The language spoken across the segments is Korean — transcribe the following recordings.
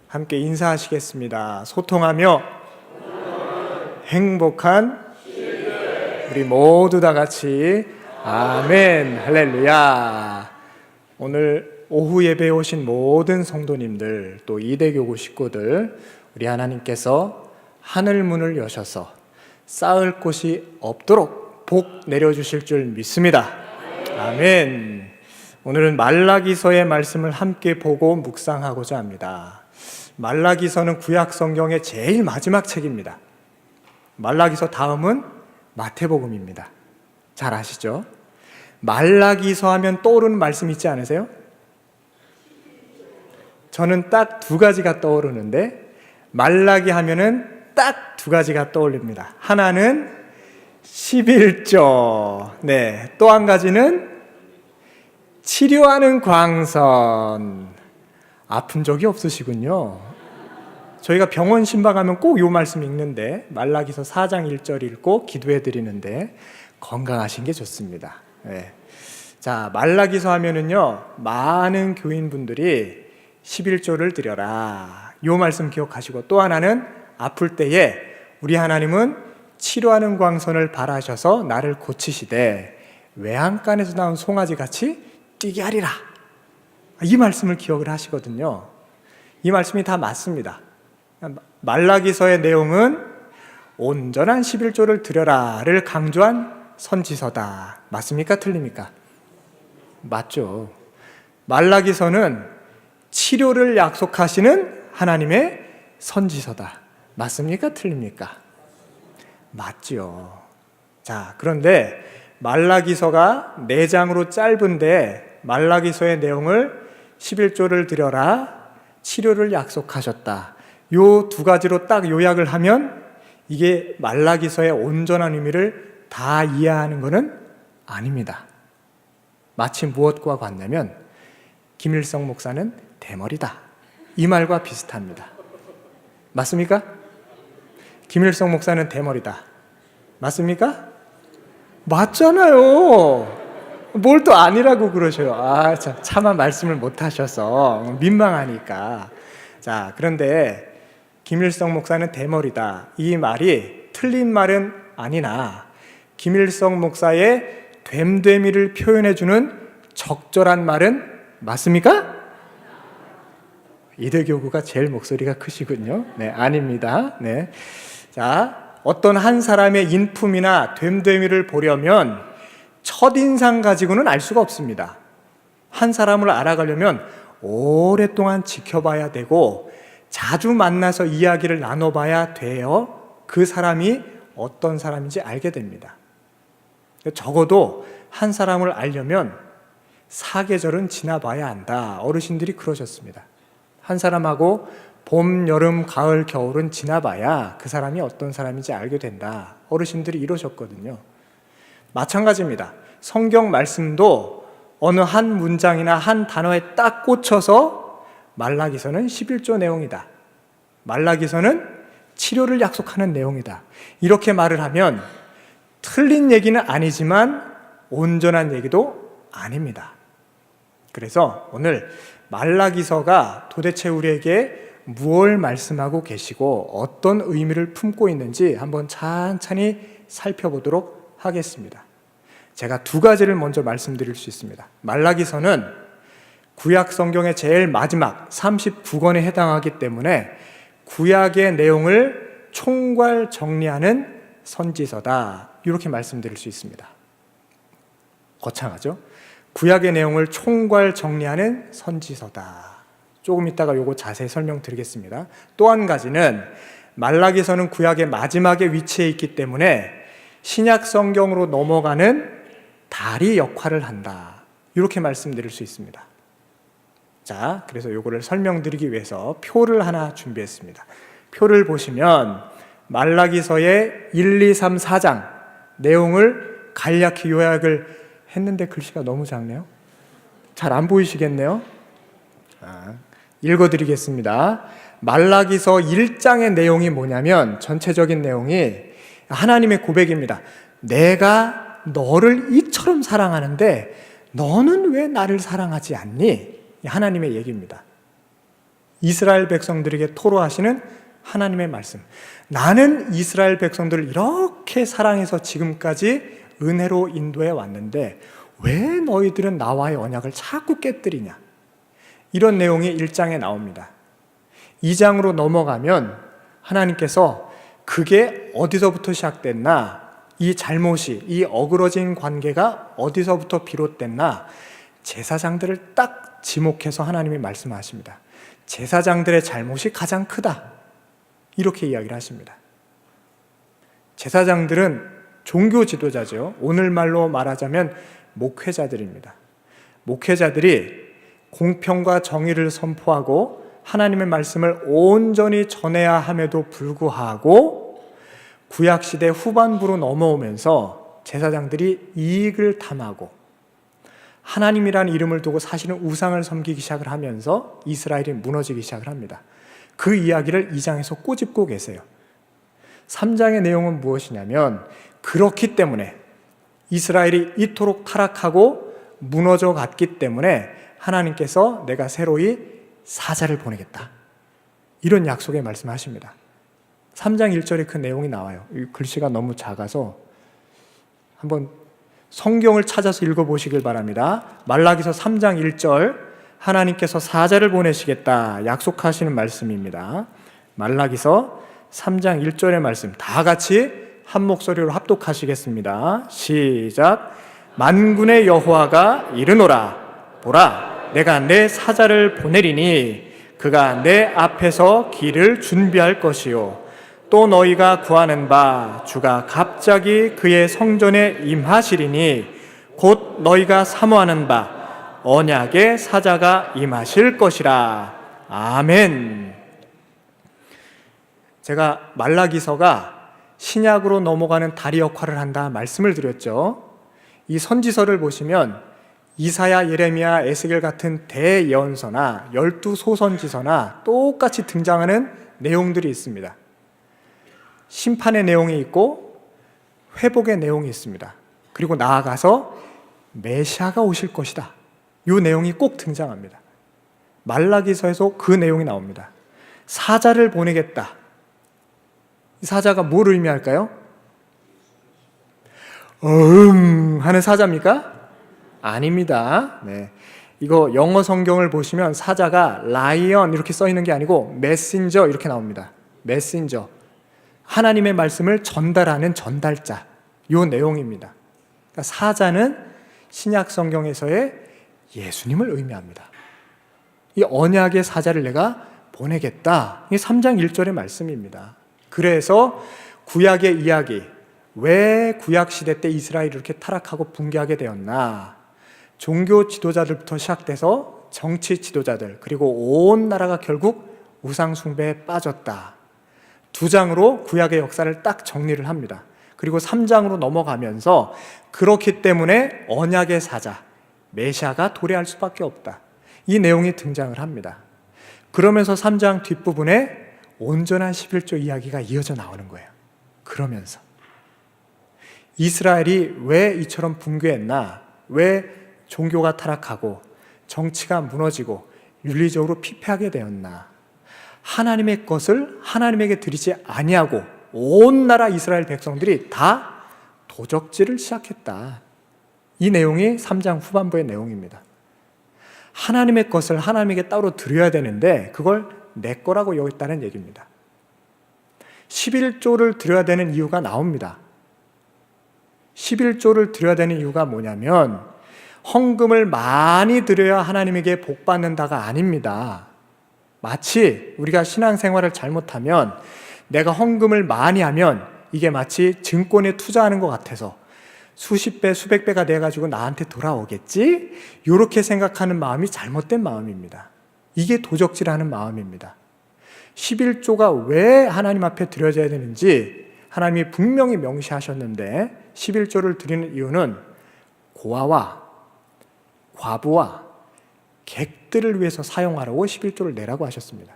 함께 인사하시겠습니다. 소통하며 행복한 우리 모두 다 같이 아멘 할렐루야. 오늘 오후 예배에 오신 모든 성도님들, 또 이대교구 식구들, 우리 하나님께서 하늘 문을 여셔서 쌓을 곳이 없도록 복 내려주실 줄 믿습니다. 아멘. 오늘은 말라기서의 말씀을 함께 보고 묵상하고자 합니다. 말라기서는 구약 성경의 제일 마지막 책입니다. 말라기서 다음은 마태복음입니다. 잘 아시죠? 말라기서 하면 떠오르는 말씀 있지 않으세요? 저는 딱 두 가지가 떠오르는데, 말라기 하면은 딱 두 가지가 떠올립니다. 하나는 11조, 또 한 가지는 치료하는 광선. 아픈 적이 없으시군요. 저희가 병원 신방하면 꼭 이 말씀 읽는데, 말라기서 4장 1절 읽고 기도해 드리는데 건강하신 게 좋습니다. 자, 말라기서 하면은요, 많은 교인분들이 11조를 드려라, 이 말씀 기억하시고, 또 하나는 아플 때에 우리 하나님은 치료하는 광선을 발하셔서 나를 고치시되 외양간에서 나온 송아지같이 뛰게 하리라, 이 말씀을 기억을 하시거든요. 이 말씀이 다 맞습니다. 말라기서의 내용은 온전한 11조를 드려라를 강조한 선지서다. 맞습니까? 틀립니까? 맞죠. 말라기서는 치료를 약속하시는 하나님의 선지서다. 맞습니까? 틀립니까? 맞죠. 자, 그런데 말라기서가 4장으로 짧은데 말라기서의 내용을 11조를 드려라, 치료를 약속하셨다, 요 두 가지로 딱 요약을 하면 이게 말라기서의 온전한 의미를 다 이해하는 것은 아닙니다. 마치 무엇과 같냐면 김일성 목사는 대머리다, 이 말과 비슷합니다. 맞습니까? 김일성 목사는 대머리다. 맞습니까? 맞잖아요. 뭘 또 아니라고 그러셔요. 차마 말씀을 못 하셔서 민망하니까. 자, 그런데 김일성 목사는 대머리다, 이 말이 틀린 말은 아니나 김일성 목사의 됨됨이를 표현해주는 적절한 말은 맞습니까? 이대교구가 제일 목소리가 크시군요. 아닙니다. 자, 어떤 한 사람의 인품이나 됨됨이를 보려면 첫인상 가지고는 알 수가 없습니다. 한 사람을 알아가려면 오랫동안 지켜봐야 되고 자주 만나서 이야기를 나눠봐야 돼요. 그 사람이 어떤 사람인지 알게 됩니다. 적어도 한 사람을 알려면 사계절은 지나봐야 한다. 어르신들이 그러셨습니다. 한 사람하고 봄, 여름, 가을, 겨울은 지나봐야 그 사람이 어떤 사람인지 알게 된다. 어르신들이 이러셨거든요. 마찬가지입니다. 성경 말씀도 어느 한 문장이나 한 단어에 딱 꽂혀서 말라기서는 11조 내용이다, 말라기서는 치료를 약속하는 내용이다, 이렇게 말을 하면 틀린 얘기는 아니지만 온전한 얘기도 아닙니다. 그래서 오늘 말라기서가 도대체 우리에게 무엇을 말씀하고 계시고 어떤 의미를 품고 있는지 한번 찬찬히 살펴보도록 하겠습니다. 제가 두 가지를 먼저 말씀드릴 수 있습니다. 말라기서는 구약 성경의 제일 마지막 39권에 해당하기 때문에 구약의 내용을 총괄 정리하는 선지서다, 이렇게 말씀드릴 수 있습니다. 거창하죠? 구약의 내용을 총괄 정리하는 선지서다. 조금 이따가 요거 자세히 설명드리겠습니다. 또 한 가지는 말라기서는 구약의 마지막에 위치해 있기 때문에 신약 성경으로 넘어가는 다리 역할을 한다, 이렇게 말씀드릴 수 있습니다. 자, 그래서 요거를 설명드리기 위해서 표를 하나 준비했습니다. 표를 보시면 말라기서의 1, 2, 3, 4장 내용을 간략히 요약을 했는데 글씨가 너무 작네요. 잘 안 보이시겠네요. 읽어드리겠습니다. 말라기서 1장의 내용이 뭐냐면, 전체적인 내용이 하나님의 고백입니다. 내가 너를 이처럼 사랑하는데 너는 왜 나를 사랑하지 않니? 하나님의 얘기입니다. 이스라엘 백성들에게 토로하시는 하나님의 말씀. 나는 이스라엘 백성들을 이렇게 사랑해서 지금까지 은혜로 인도해 왔는데 왜 너희들은 나와의 언약을 자꾸 깨뜨리냐? 이런 내용이 1장에 나옵니다. 2장으로 넘어가면 하나님께서 그게 어디서부터 시작됐나? 이 잘못이, 이 어그러진 관계가 어디서부터 비롯됐나? 제사장들을 딱 지목해서 하나님이 말씀하십니다. 제사장들의 잘못이 가장 크다. 이렇게 이야기를 하십니다. 제사장들은 종교 지도자죠. 오늘말로 말하자면 목회자들입니다. 목회자들이 공평과 정의를 선포하고 하나님의 말씀을 온전히 전해야 함에도 불구하고 구약시대 후반부로 넘어오면서 제사장들이 이익을 탐하고 하나님이라는 이름을 두고 사실은 우상을 섬기기 시작을 하면서 이스라엘이 무너지기 시작을 합니다. 그 이야기를 2장에서 꼬집고 계세요. 3장의 내용은 무엇이냐면 그렇기 때문에 이스라엘이 이토록 타락하고 무너져 갔기 때문에 하나님께서 내가 새로이 사자를 보내겠다. 이런 약속의 말씀하십니다. 3장 1절에 그 내용이 나와요. 글씨가 너무 작아서 한번 성경을 찾아서 읽어보시길 바랍니다. 말라기서 3장 1절 하나님께서 사자를 보내시겠다 약속하시는 말씀입니다. 말라기서 3장 1절의 말씀 다 같이 한 목소리로 합독하시겠습니다. 시작. 만군의 여호와가 이르노라 보라 내가 내 사자를 보내리니 그가 내 앞에서 길을 준비할 것이요 또 너희가 구하는 바 주가 갑자기 그의 성전에 임하시리니 곧 너희가 사모하는 바 언약의 사자가 임하실 것이라. 아멘. 제가 말라기서가 신약으로 넘어가는 다리 역할을 한다 말씀을 드렸죠. 이 선지서를 보시면 이사야, 예레미야, 에스겔 같은 대예언서나 12소선지서나 똑같이 등장하는 내용들이 있습니다. 심판의 내용이 있고 회복의 내용이 있습니다. 그리고 나아가서 메시아가 오실 것이다. 이 내용이 꼭 등장합니다. 말라기서에서 그 내용이 나옵니다. 사자를 보내겠다. 이 사자가 뭘 의미할까요? 하는 사자입니까? 아닙니다. 네. 이거 영어 성경을 보시면 사자가 라이언 이렇게 써 있는 게 아니고 메신저 이렇게 나옵니다. 메신저. 하나님의 말씀을 전달하는 전달자. 요 내용입니다. 그러니까 사자는 신약 성경에서의 예수님을 의미합니다. 이 언약의 사자를 내가 보내겠다. 이 3장 1절의 말씀입니다. 그래서 구약의 이야기, 왜 구약 시대 때 이스라엘이 이렇게 타락하고 붕괴하게 되었나? 종교 지도자들부터 시작돼서 정치 지도자들, 그리고 온 나라가 결국 우상 숭배에 빠졌다. 2장으로 구약의 역사를 딱 정리를 합니다. 그리고 3장으로 넘어가면서 그렇기 때문에 언약의 사자, 메시아가 도래할 수밖에 없다. 이 내용이 등장을 합니다. 그러면서 3장 뒷부분에 온전한 11조 이야기가 이어져 나오는 거예요. 그러면서 이스라엘이 왜 이처럼 붕괴했나? 왜 종교가 타락하고 정치가 무너지고 윤리적으로 피폐하게 되었나? 하나님의 것을 하나님에게 드리지 아니하고 온 나라 이스라엘 백성들이 다 도적질을 시작했다. 이 내용이 3장 후반부의 내용입니다. 하나님의 것을 하나님에게 따로 드려야 되는데 그걸 내 거라고 여겼다는 얘기입니다. 11조를 드려야 되는 이유가 나옵니다. 11조를 드려야 되는 이유가 뭐냐면 헌금을 많이 드려야 하나님에게 복 받는다가 아닙니다. 마치 우리가 신앙생활을 잘못하면 내가 헌금을 많이 하면 이게 마치 증권에 투자하는 것 같아서 수십 배, 수백 배가 돼가지고 나한테 돌아오겠지? 이렇게 생각하는 마음이 잘못된 마음입니다. 이게 도적질하는 마음입니다. 11조가 왜 하나님 앞에 드려져야 되는지 하나님이 분명히 명시하셨는데 11조를 드리는 이유는 고아와 과부와 객들을 위해서 사용하라고 11조를 내라고 하셨습니다.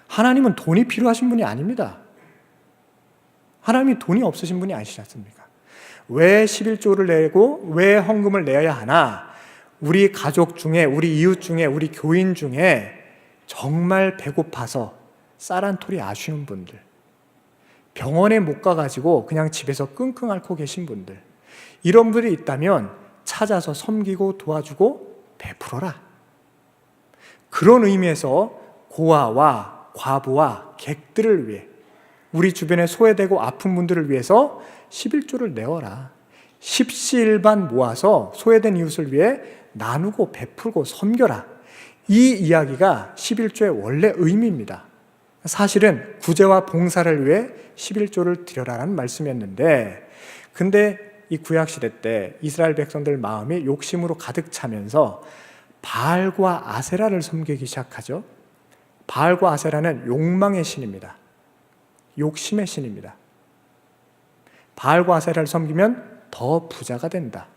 하나님은 돈이 필요하신 분이 아닙니다. 하나님이 돈이 없으신 분이 아니시지 않습니까? 왜 11조를 내고 왜 헌금을 내야 하나? 우리 가족 중에, 우리 이웃 중에, 우리 교인 중에 정말 배고파서 쌀 한 톨이 아쉬운 분들, 병원에 못 가가지고 그냥 집에서 끙끙 앓고 계신 분들, 이런 분들이 있다면 찾아서 섬기고 도와주고 베풀어라. 그런 의미에서 고아와 과부와 객들을 위해, 우리 주변에 소외되고 아픈 분들을 위해서 11조를 내어라. 십시일반 모아서 소외된 이웃을 위해 나누고 베풀고 섬겨라. 이 이야기가 11조의 원래 의미입니다. 사실은 구제와 봉사를 위해 11조를 드려라라는 말씀이었는데, 근데 이 구약시대 때 이스라엘 백성들 마음이 욕심으로 가득 차면서 바알과 아세라를 섬기기 시작하죠. 바알과 아세라는 욕망의 신입니다. 욕심의 신입니다. 바알과 아세라를 섬기면 더 부자가 된다.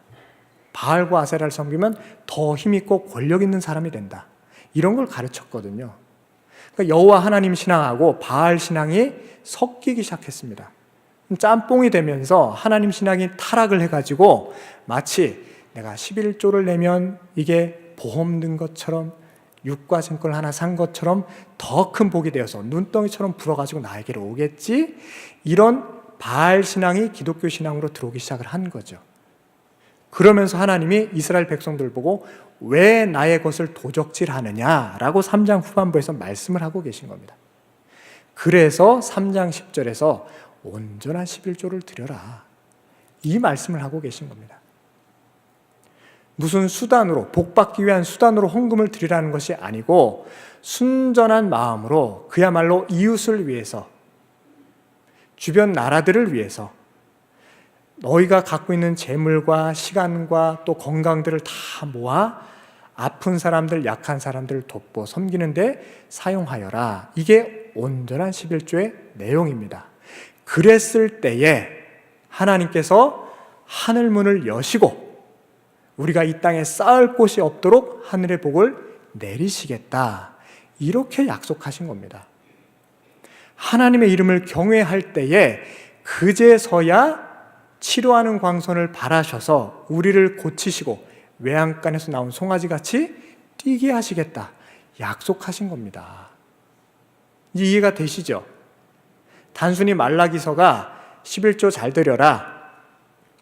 바알과 아세라를 섬기면 더 힘있고 권력 있는 사람이 된다. 이런 걸 가르쳤거든요. 그러니까 여호와 하나님 신앙하고 바알 신앙이 섞이기 시작했습니다. 짬뽕이 되면서 하나님 신앙이 타락을 해가지고 마치 내가 11조를 내면 이게 보험 든 것처럼, 유가증권 하나 산 것처럼 더 큰 복이 되어서 눈덩이처럼 불어가지고 나에게로 오겠지, 이런 바알 신앙이 기독교 신앙으로 들어오기 시작을 한 거죠. 그러면서 하나님이 이스라엘 백성들 보고 왜 나의 것을 도적질하느냐라고 3장 후반부에서 말씀을 하고 계신 겁니다. 그래서 3장 10절에서 온전한 11조를 드려라, 이 말씀을 하고 계신 겁니다. 무슨 수단으로, 복받기 위한 수단으로 헌금을 드리라는 것이 아니고 순전한 마음으로 그야말로 이웃을 위해서, 주변 나라들을 위해서 너희가 갖고 있는 재물과 시간과 또 건강들을 다 모아 아픈 사람들, 약한 사람들을 돕고 섬기는데 사용하여라. 이게 온전한 11조의 내용입니다. 그랬을 때에 하나님께서 하늘문을 여시고 우리가 이 땅에 쌓을 곳이 없도록 하늘의 복을 내리시겠다, 이렇게 약속하신 겁니다. 하나님의 이름을 경외할 때에 그제서야 치료하는 광선을 발하셔서 우리를 고치시고 외양간에서 나온 송아지같이 뛰게 하시겠다, 약속하신 겁니다. 이해가 되시죠? 단순히 말라기서가 11조 잘 드려라,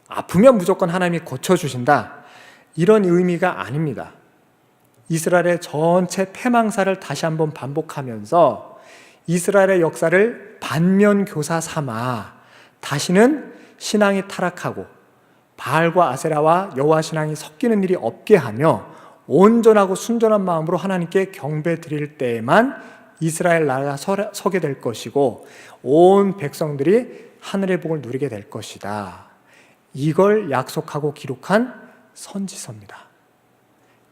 아프면 무조건 하나님이 고쳐주신다, 이런 의미가 아닙니다. 이스라엘의 전체 패망사를 다시 한번 반복하면서 이스라엘의 역사를 반면교사 삼아 다시는 신앙이 타락하고 바알과 아세라와 여호와 신앙이 섞이는 일이 없게 하며 온전하고 순전한 마음으로 하나님께 경배 드릴 때에만 이스라엘 나라가 서게 될 것이고 온 백성들이 하늘의 복을 누리게 될 것이다, 이걸 약속하고 기록한 선지서입니다.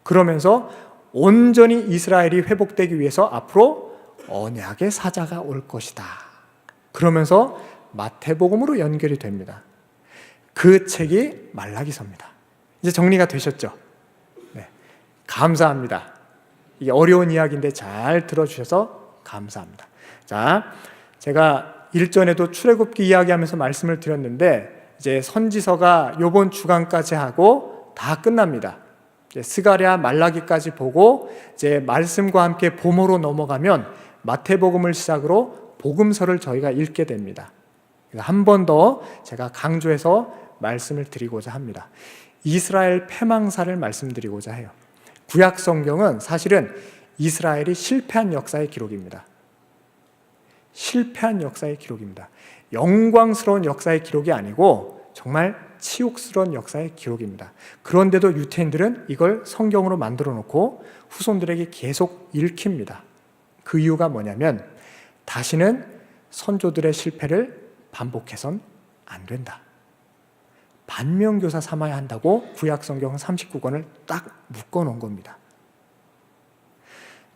그러면서 온전히 이스라엘이 회복되기 위해서 앞으로 언약의 사자가 올 것이다, 그러면서 마태복음으로 연결이 됩니다. 그 책이 말라기서입니다. 이제 정리가 되셨죠? 네, 감사합니다. 이게 어려운 이야기인데 잘 들어주셔서 감사합니다. 자, 제가 일전에도 출애굽기 이야기하면서 말씀을 드렸는데 이제 선지서가 요번 주간까지 하고 다 끝납니다. 이제 스가랴, 말라기까지 보고 이제 말씀과 함께 봄으로 넘어가면 마태복음을 시작으로 복음서를 저희가 읽게 됩니다. 한 번 더 제가 강조해서 말씀을 드리고자 합니다. 이스라엘 패망사를 말씀드리고자 해요. 구약 성경은 사실은 이스라엘이 실패한 역사의 기록입니다. 실패한 역사의 기록입니다. 영광스러운 역사의 기록이 아니고 정말 치욕스러운 역사의 기록입니다. 그런데도 유태인들은 이걸 성경으로 만들어 놓고 후손들에게 계속 읽힙니다. 그 이유가 뭐냐면 다시는 선조들의 실패를 반복해선 안 된다, 반면교사 삼아야 한다고 구약 성경 39권을 딱 묶어 놓은 겁니다.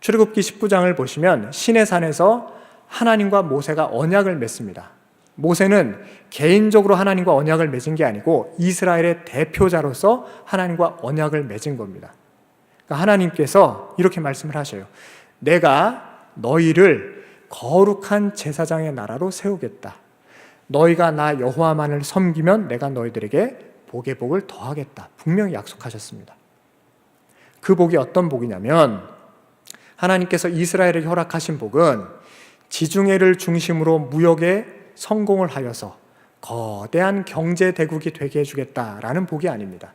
출애굽기 19장을 보시면 시내산에서 하나님과 모세가 언약을 맺습니다. 모세는 개인적으로 하나님과 언약을 맺은 게 아니고 이스라엘의 대표자로서 하나님과 언약을 맺은 겁니다. 그러니까 하나님께서 이렇게 말씀을 하셔요. 내가 너희를 거룩한 제사장의 나라로 세우겠다. 너희가 나 여호와만을 섬기면 내가 너희들에게 복의 복을 더하겠다, 분명히 약속하셨습니다. 그 복이 어떤 복이냐면 하나님께서 이스라엘에게 허락하신 복은 지중해를 중심으로 무역에 성공을 하여서 거대한 경제 대국이 되게 해주겠다라는 복이 아닙니다.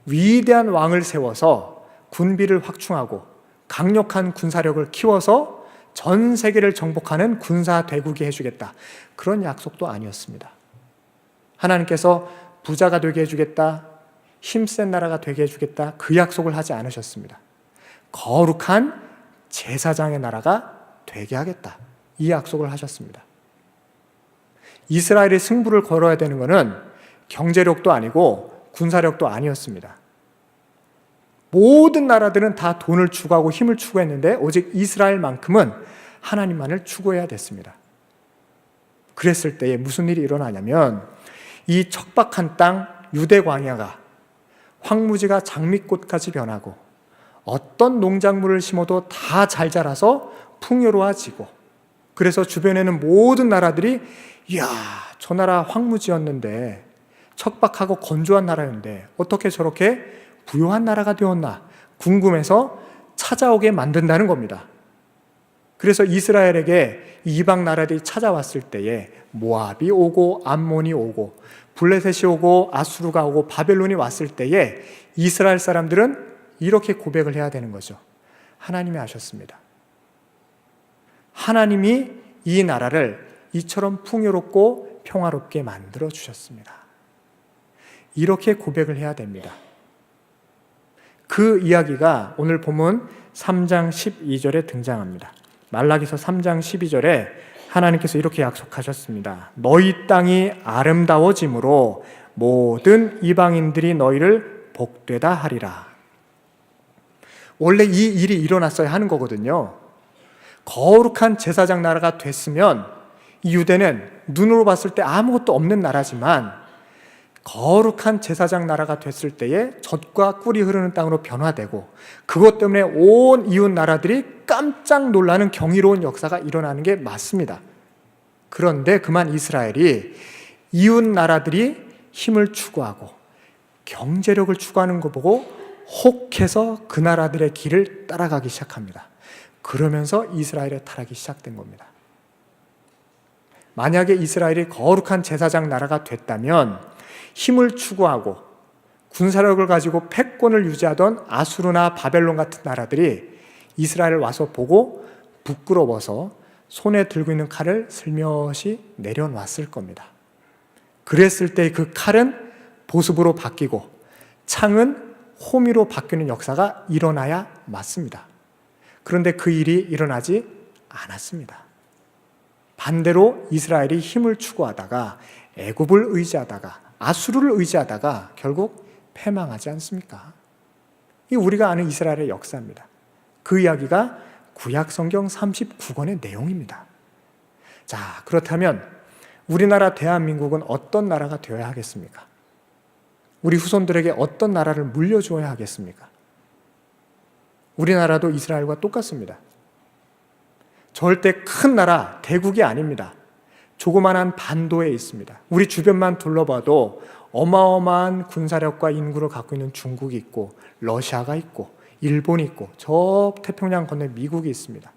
위대한 왕을 세워서 군비를 확충하고 강력한 군사력을 키워서 전 세계를 정복하는 군사 대국이 해주겠다, 그런 약속도 아니었습니다. 하나님께서 부자가 되게 해주겠다, 힘센 나라가 되게 해주겠다, 그 약속을 하지 않으셨습니다. 거룩한 제사장의 나라가 되게 하겠다, 이 약속을 하셨습니다. 이스라엘이 승부를 걸어야 되는 것은 경제력도 아니고 군사력도 아니었습니다. 모든 나라들은 다 돈을 추구하고 힘을 추구했는데 오직 이스라엘만큼은 하나님만을 추구해야 됐습니다. 그랬을 때에 무슨 일이 일어나냐면 이 척박한 땅 유대 광야가 황무지가 장미꽃까지 변하고 어떤 농작물을 심어도 다 잘 자라서 풍요로워지고, 그래서 주변에는 모든 나라들이 이야, 저 나라 황무지였는데, 척박하고 건조한 나라였는데 어떻게 저렇게 부유한 나라가 되었나 궁금해서 찾아오게 만든다는 겁니다. 그래서 이스라엘에게 이방 나라들이 찾아왔을 때에 모압이 오고 암몬이 오고 블레셋이 오고 아수르가 오고 바벨론이 왔을 때에 이스라엘 사람들은 이렇게 고백을 해야 되는 거죠. 하나님이 하셨습니다. 하나님이 이 나라를 이처럼 풍요롭고 평화롭게 만들어 주셨습니다. 이렇게 고백을 해야 됩니다. 그 이야기가 오늘 본문 3장 12절에 등장합니다. 말라기서 3장 12절에 하나님께서 이렇게 약속하셨습니다. 너희 땅이 아름다워짐으로 모든 이방인들이 너희를 복되다 하리라. 원래 이 일이 일어났어야 하는 거거든요. 거룩한 제사장 나라가 됐으면 이 유대는 눈으로 봤을 때 아무것도 없는 나라지만 거룩한 제사장 나라가 됐을 때에 젖과 꿀이 흐르는 땅으로 변화되고 그것 때문에 온 이웃 나라들이 깜짝 놀라는 경이로운 역사가 일어나는 게 맞습니다. 그런데 그만 이스라엘이 이웃 나라들이 힘을 추구하고 경제력을 추구하는 거 보고 혹해서 그 나라들의 길을 따라가기 시작합니다. 그러면서 이스라엘의 타락이 시작된 겁니다. 만약에 이스라엘이 거룩한 제사장 나라가 됐다면 힘을 추구하고 군사력을 가지고 패권을 유지하던 아수르나 바벨론 같은 나라들이 이스라엘을 와서 보고 부끄러워서 손에 들고 있는 칼을 슬며시 내려놨을 겁니다. 그랬을 때 그 칼은 보습으로 바뀌고 창은 호미로 바뀌는 역사가 일어나야 맞습니다. 그런데 그 일이 일어나지 않았습니다. 반대로 이스라엘이 힘을 추구하다가 애굽을 의지하다가 아수르를 의지하다가 결국 패망하지 않습니까? 이 우리가 아는 이스라엘의 역사입니다. 그 이야기가 구약 성경 39권의 내용입니다. 자, 그렇다면 우리나라 대한민국은 어떤 나라가 되어야 하겠습니까? 우리 후손들에게 어떤 나라를 물려주어야 하겠습니까? 우리나라도 이스라엘과 똑같습니다. 절대 큰 나라, 대국이 아닙니다. 조그만한 반도에 있습니다. 우리 주변만 둘러봐도 어마어마한 군사력과 인구를 갖고 있는 중국이 있고 러시아가 있고 일본이 있고 저 태평양 건너에 미국이 있습니다.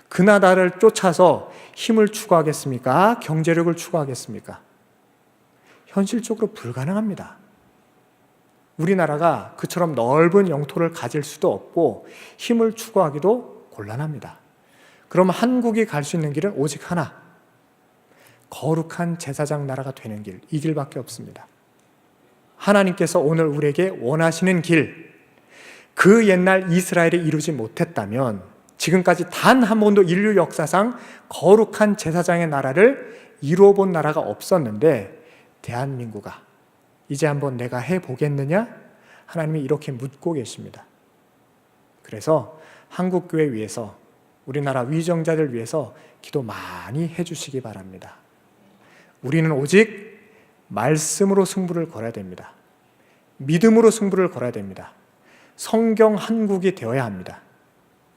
그 나라를 쫓아서 힘을 추구하겠습니까? 경제력을 추구하겠습니까? 현실적으로 불가능합니다. 우리나라가 그처럼 넓은 영토를 가질 수도 없고 힘을 추구하기도 곤란합니다. 그럼 한국이 갈 수 있는 길은 오직 하나, 거룩한 제사장 나라가 되는 길, 이 길밖에 없습니다. 하나님께서 오늘 우리에게 원하시는 길, 그 옛날 이스라엘이 이루지 못했다면 지금까지 단 한 번도 인류 역사상 거룩한 제사장의 나라를 이루어 본 나라가 없었는데 대한민국아, 이제 한번 내가 해보겠느냐? 하나님이 이렇게 묻고 계십니다. 그래서 한국교회 위해서, 우리나라 위정자들 위해서 기도 많이 해주시기 바랍니다. 우리는 오직 말씀으로 승부를 걸어야 됩니다. 믿음으로 승부를 걸어야 됩니다. 성경 한국이 되어야 합니다.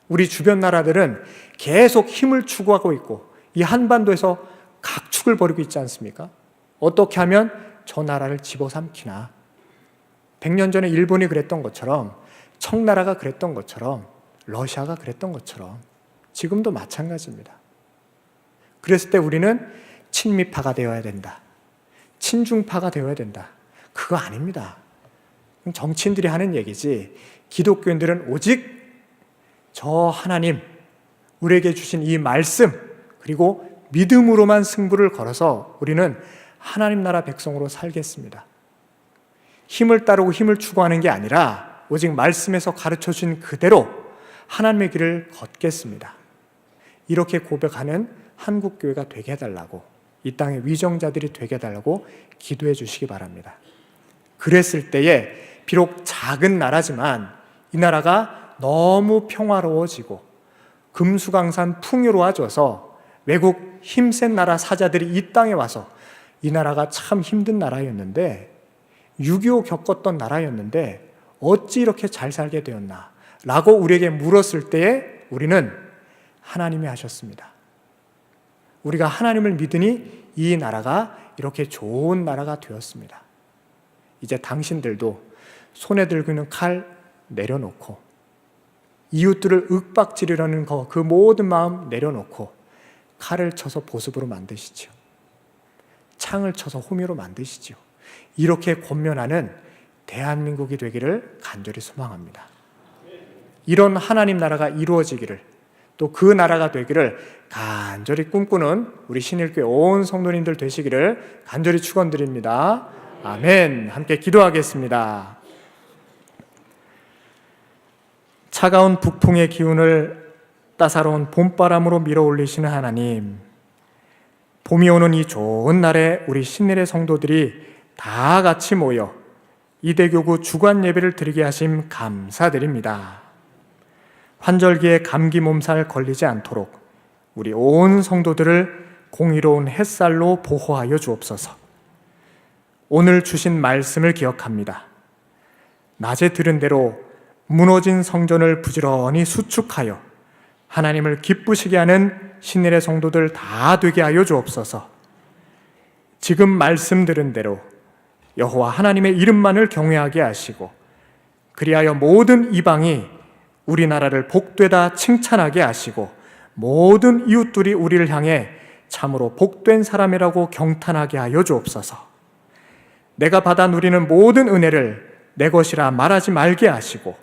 우리 주변 나라들은 계속 힘을 추구하고 있고 이 한반도에서 각축을 벌이고 있지 않습니까? 어떻게 하면 저 나라를 집어삼키나. 100년 전에 일본이 그랬던 것처럼 청나라가 그랬던 것처럼, 러시아가 그랬던 것처럼 지금도 마찬가지입니다. 그랬을 때 우리는 친미파가 되어야 된다, 친중파가 되어야 된다, 그거 아닙니다. 정치인들이 하는 얘기지, 기독교인들은 오직 저 하나님, 우리에게 주신 이 말씀, 그리고 믿음으로만 승부를 걸어서 우리는 하나님 나라 백성으로 살겠습니다. 힘을 따르고 힘을 추구하는 게 아니라 오직 말씀에서 가르쳐 주신 그대로 하나님의 길을 걷겠습니다. 이렇게 고백하는 한국교회가 되게 해달라고, 이 땅의 위정자들이 되게 해달라고 기도해 주시기 바랍니다. 그랬을 때에 비록 작은 나라지만 이 나라가 너무 평화로워지고 금수강산 풍요로워져서 외국 힘센 나라 사자들이 이 땅에 와서 이 나라가 참 힘든 나라였는데, 6.25 겪었던 나라였는데 어찌 이렇게 잘 살게 되었나 라고 우리에게 물었을 때에 우리는 하나님이 하셨습니다. 우리가 하나님을 믿으니 이 나라가 이렇게 좋은 나라가 되었습니다. 이제 당신들도 손에 들고 있는 칼 내려놓고, 이웃들을 윽박지르려는 그 모든 마음 내려놓고 칼을 쳐서 보습으로 만드시죠. 창을 쳐서 호미로 만드시죠. 이렇게 권면하는 대한민국이 되기를 간절히 소망합니다. 이런 하나님 나라가 이루어지기를, 또 그 나라가 되기를 간절히 꿈꾸는 우리 신일교회 온 성도님들 되시기를 간절히 축원드립니다. 아멘. 함께 기도하겠습니다. 차가운 북풍의 기운을 따사로운 봄바람으로 밀어올리시는 하나님, 봄이 오는 이 좋은 날에 우리 신일의 성도들이 다 같이 모여 이대교구 주간 예배를 드리게 하심 감사드립니다. 환절기에 감기 몸살 걸리지 않도록 우리 온 성도들을 공의로운 햇살로 보호하여 주옵소서. 오늘 주신 말씀을 기억합니다. 낮에 들은 대로 무너진 성전을 부지런히 수축하여 하나님을 기쁘시게 하는 신일의 성도들 다 되게 하여 주옵소서. 지금 말씀 들은 대로 여호와 하나님의 이름만을 경외하게 하시고, 그리하여 모든 이방이 우리나라를 복되다 칭찬하게 하시고, 모든 이웃들이 우리를 향해 참으로 복된 사람이라고 경탄하게 하여 주옵소서. 내가 받아 누리는 모든 은혜를 내 것이라 말하지 말게 하시고,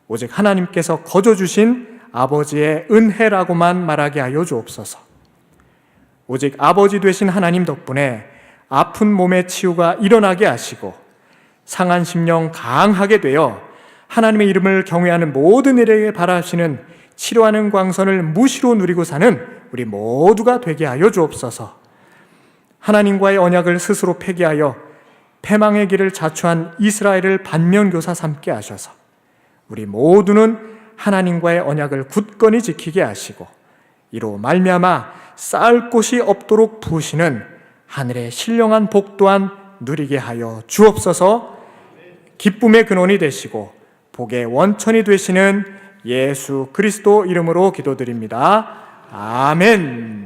오직 하나님께서 거저 주신 아버지의 은혜라고만 말하게 하여 주옵소서. 오직 아버지 되신 하나님 덕분에 아픈 몸의 치유가 일어나게 하시고, 상한 심령 강하게 되어 하나님의 이름을 경외하는 모든 일에게 바라시는 치료하는 광선을 무시로 누리고 사는 우리 모두가 되게 하여 주옵소서. 하나님과의 언약을 스스로 폐기하여 패망의 길을 자초한 이스라엘을 반면교사 삼게 하셔서 우리 모두는 하나님과의 언약을 굳건히 지키게 하시고, 이로 말미암아 쌓을 곳이 없도록 부으시는 하늘의 신령한 복 또한 누리게 하여 주옵소서. 기쁨의 근원이 되시고 복의 원천이 되시는 예수 그리스도 이름으로 기도드립니다. 아멘.